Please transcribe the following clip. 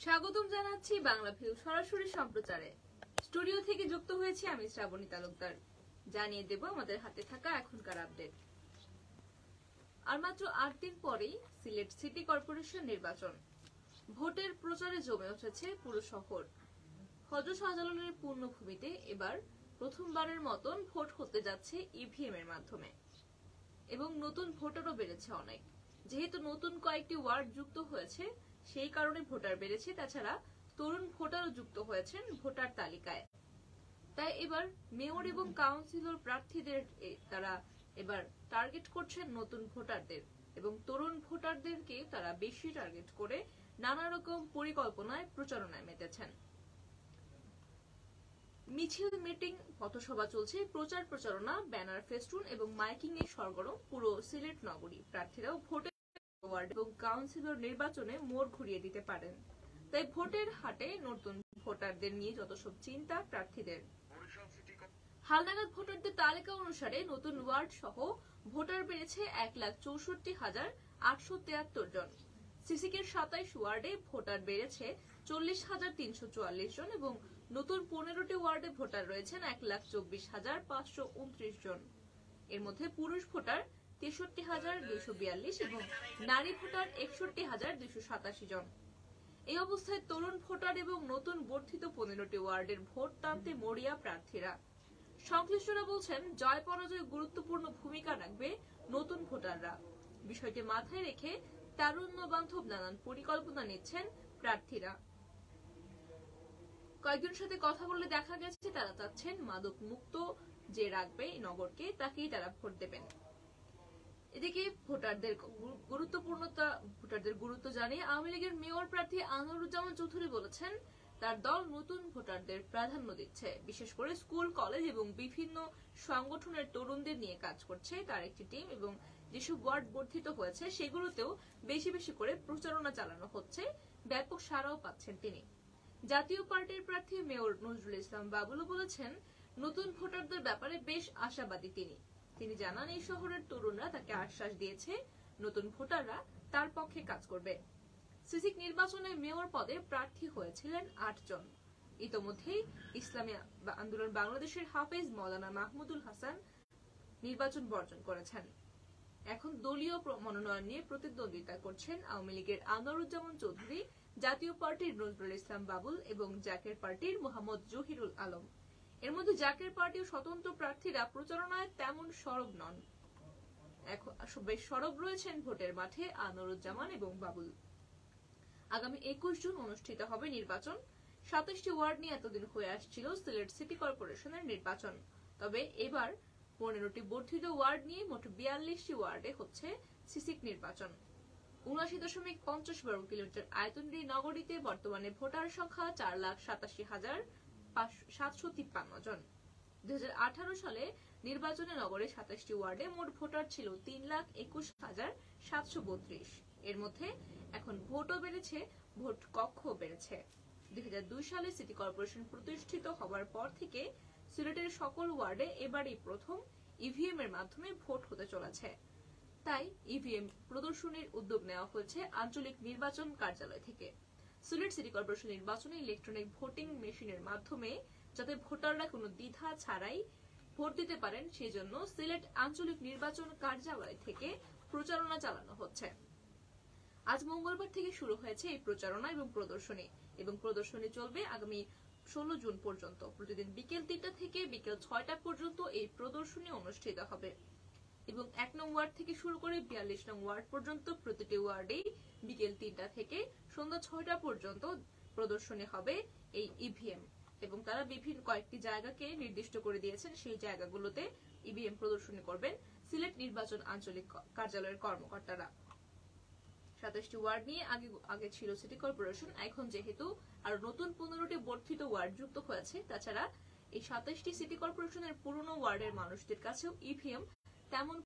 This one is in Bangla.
স্বাগতম জানাচ্ছি বাংলাভিউ সরাসরি সম্প্রচারে। স্টুডিও থেকে যুক্ত হয়েছি আমি শ্রাবণী তালুকদার। জানিয়ে দেব আমাদের হাতে থাকা এখনকার আপডেট। আর মাত্র ৮ দিন পরেই সিলেট সিটি কর্পোরেশন নির্বাচন। ভোটের প্রচারে জমে উঠেছে পুরো শহর। হযরত শাহজালালের পূর্ণভূমিতে এবার প্রথমবারের মতন ভোট হতে যাচ্ছে ইভিএম এর মাধ্যমে এবং নতুন ভোটারও বেড়েছে অনেক। যেহেতু নতুন কয়েকটি ওয়ার্ড যুক্ত হয়েছে সেই কারণে ভোটার বেড়েছে, তাছাড়া তরুণ ভোটারও যুক্ত হয়েছেন ভোটার তালিকায়। তাই এবার মেয়র এবং কাউন্সিলর প্রার্থীদের তারা এবার টার্গেট করছেন নতুন ভোটারদের এবং তরুণ ভোটারদেরকে তারা বেশি টার্গেট করে নানা রকম পরিকল্পনায় প্রচারণায় মেতেছেন। মিছিল, মিটিং, পথসভা চলছে, প্রচার প্রচারণা, ব্যানার, ফেস্টুন এবং মাইকিং এর সরগরম পুরো সিলেট নগরী। প্রার্থীরাও ভোটের ওয়ার্ড এবং কাউন্সিলর নির্বাচনে মোড় ঘুরিয়ে দিতে পারেন। তাই ভোটের হাটে নতুন ভোটারদের নিয়ে যত সব চিন্তা প্রার্থীদের। হালনাগাদ ভোটারদের তালিকা অনুসারে নতুন ওয়ার্ড সহ ভোটার বেড়েছে ১,৬৪,৮৭৩ জন। সিসিকের ২৭ ওয়ার্ডে ভোটার বেড়েছে ৪০,৩৪৪ জন এবং নতুন ১৫টি ওয়ার্ডে ভোটার রয়েছেন ১,২৪,৫২৯ জন। এর মধ্যে পুরুষ ভোটার ৬৩,২৪২ এবং নারী ভোটার ৬১,২৮৭ জন। এই অবস্থায় তরুণ ভোটার এবং নতুন বর্ধিত ১৫টি ওয়ার্ডের ভোট টানতে মরিয়া প্রার্থীরা। সংশ্লিষ্টরা বলছেন জয় পরাজয় গুরুত্বপূর্ণ ভূমিকা রাখবে নতুন ভোটাররা। বিষয়টি মাথায় রেখে তারুণ্য বান্ধব নানান পরিকল্পনা নিচ্ছেন প্রার্থীরা। কয়েকজনের সাথে কথা বলে দেখা গেছে তারা চাচ্ছেন মাদক মুক্ত যে রাখবে নগরকে তাকেই তারা ভোট দেবেন। এদিকে ভোটারদের গুরুত্ব জানিয়ে আওয়ামী লীগের মেয়র প্রার্থী আনোয়ারুজ্জামান চৌধুরী বলেছেন তার দল নতুন ভোটারদের প্রাধান্য দিচ্ছে, বিশেষ করে স্কুল, কলেজ এবং বিভিন্ন সংগঠনের তরুণদের নিয়ে কাজ করছে তার একটি টিম এবং যেসব ওয়ার্ড বর্ধিত হয়েছে সেগুলোতেও বেশি বেশি করে প্রচারণা চালানো হচ্ছে। ব্যাপক সাড়াও পাচ্ছেন তিনি। জাতীয় পার্টির প্রার্থী মেয়র নজরুল ইসলাম বাবুলও বলেছেন নতুন ভোটারদের ব্যাপারে বেশ আশাবাদী তিনি জানান এই শহরের তরুণরা তাকে আশ্বাস দিয়েছে নতুন ভোটাররা তার পক্ষে কাজ করবে। সিসিক নির্বাচনে মেয়র পদে প্রার্থী হয়েছিলেন ৮ জন। ইতোমধ্যেই ইসলামী আন্দোলন বাংলাদেশের হাফেজ মাওলানা মাহমুদুল হাসান নির্বাচন বর্জন করেছেন। এখন দলীয় মনোনয়ন নিয়ে প্রতিদ্বন্দ্বিতা করছেন আওয়ামী লীগের আনোয়ারুজ্জামান চৌধুরী, জাতীয় পার্টির নজরুল ইসলাম বাবুল এবং জাকের পার্টির মোহাম্মদ জহিরুল আলম। এর মধ্যে জাকের পার্টি ও স্বতন্ত্র প্রার্থীরা প্রচারণায় তেমন সরব নন। বেশ সরব রয়েছেন ভোটের মাঠে আনোয়ারুজ্জামান এবং বাবুল। আগামী ২১ জুন অনুষ্ঠিত হবে নির্বাচন। ২৭টি ওয়ার্ড নিয়ে এতদিন হয়ে আসছিল সিলেট সিটি কর্পোরেশনের নির্বাচন, তবে এবার ১৫টি বর্ধিত ওয়ার্ড নিয়ে মোট ৪২টি ওয়ার্ডে হচ্ছে সিসিক নির্বাচন। ৭৯.৫০ বর্গ কিলোমিটার আয়তনের এই নগরীতে বর্তমানে ভোটার সংখ্যা ৪,৮৭,৭৫৩ জন। ২০১৮ সালে নির্বাচনে নগরের ২৭টি ওয়ার্ডে মোট ভোটার ছিল ৩,২১,৭৩২। এর মধ্যে এখন ভোটও বেড়েছে, ভোট কক্ষও বেড়েছে। ২০০২ সালে সিটি কর্পোরেশন প্রতিষ্ঠিত হবার পর থেকে সিলেটের সকল ওয়ার্ডে এবারই প্রথম ইভিএম এর মাধ্যমে ভোট হতে চলেছে। তাই ইভিএম প্রদর্শনীর উদ্যোগ নেওয়া হয়েছে আঞ্চলিক নির্বাচন কার্যালয় থেকে। সিলেট সিটি কর্পোরেশন নির্বাচনে ইলেকট্রনিক ভোটিং মেশিনের মাধ্যমে যাতে ভোটাররা কোনো দ্বিধা ছাড়াই ভোট দিতে পারেন সেজন্য সিলেট আঞ্চলিক নির্বাচন কার্যালয় থেকে প্রচারণা চালানো হচ্ছে। আজ মঙ্গলবার থেকে শুরু হয়েছে এই প্রচারণা এবং প্রদর্শনী চলবে আগামী ১৬ জুন পর্যন্ত। প্রতিদিন বিকেল ৩টা থেকে বিকেল ৬টা পর্যন্ত এই প্রদর্শনী অনুষ্ঠিত হবে এবং ১ নং ওয়ার্ড থেকে শুরু করে ৪২ নং ওয়ার্ড পর্যন্ত প্রতিটি ওয়ার্ডেই বিকেল ৩টা থেকে সন্ধ্যা ৬টা পর্যন্ত প্রদর্শনী হবে এই ইভিএম এবং তারা বিভিন্ন কয়েকটি জায়গাকে নির্দিষ্ট করে দিয়েছেন, সেই জায়গাগুলোতে ইভিএম প্রদর্শনী করবেন সিলেট নির্বাচন আঞ্চলিক কার্যালয়ের কর্মকর্তারা। ২৭টি ওয়ার্ড নিয়ে আগে ছিল সিটি কর্পোরেশন, এখন যেহেতু আরো নতুন ১৫টি বর্ধিত ওয়ার্ড যুক্ত হয়েছে, তাছাড়া এই ২৭টি সিটি কর্পোরেশনের পুরনো ওয়ার্ডের মানুষদের কাছেও ইভিএম তেমন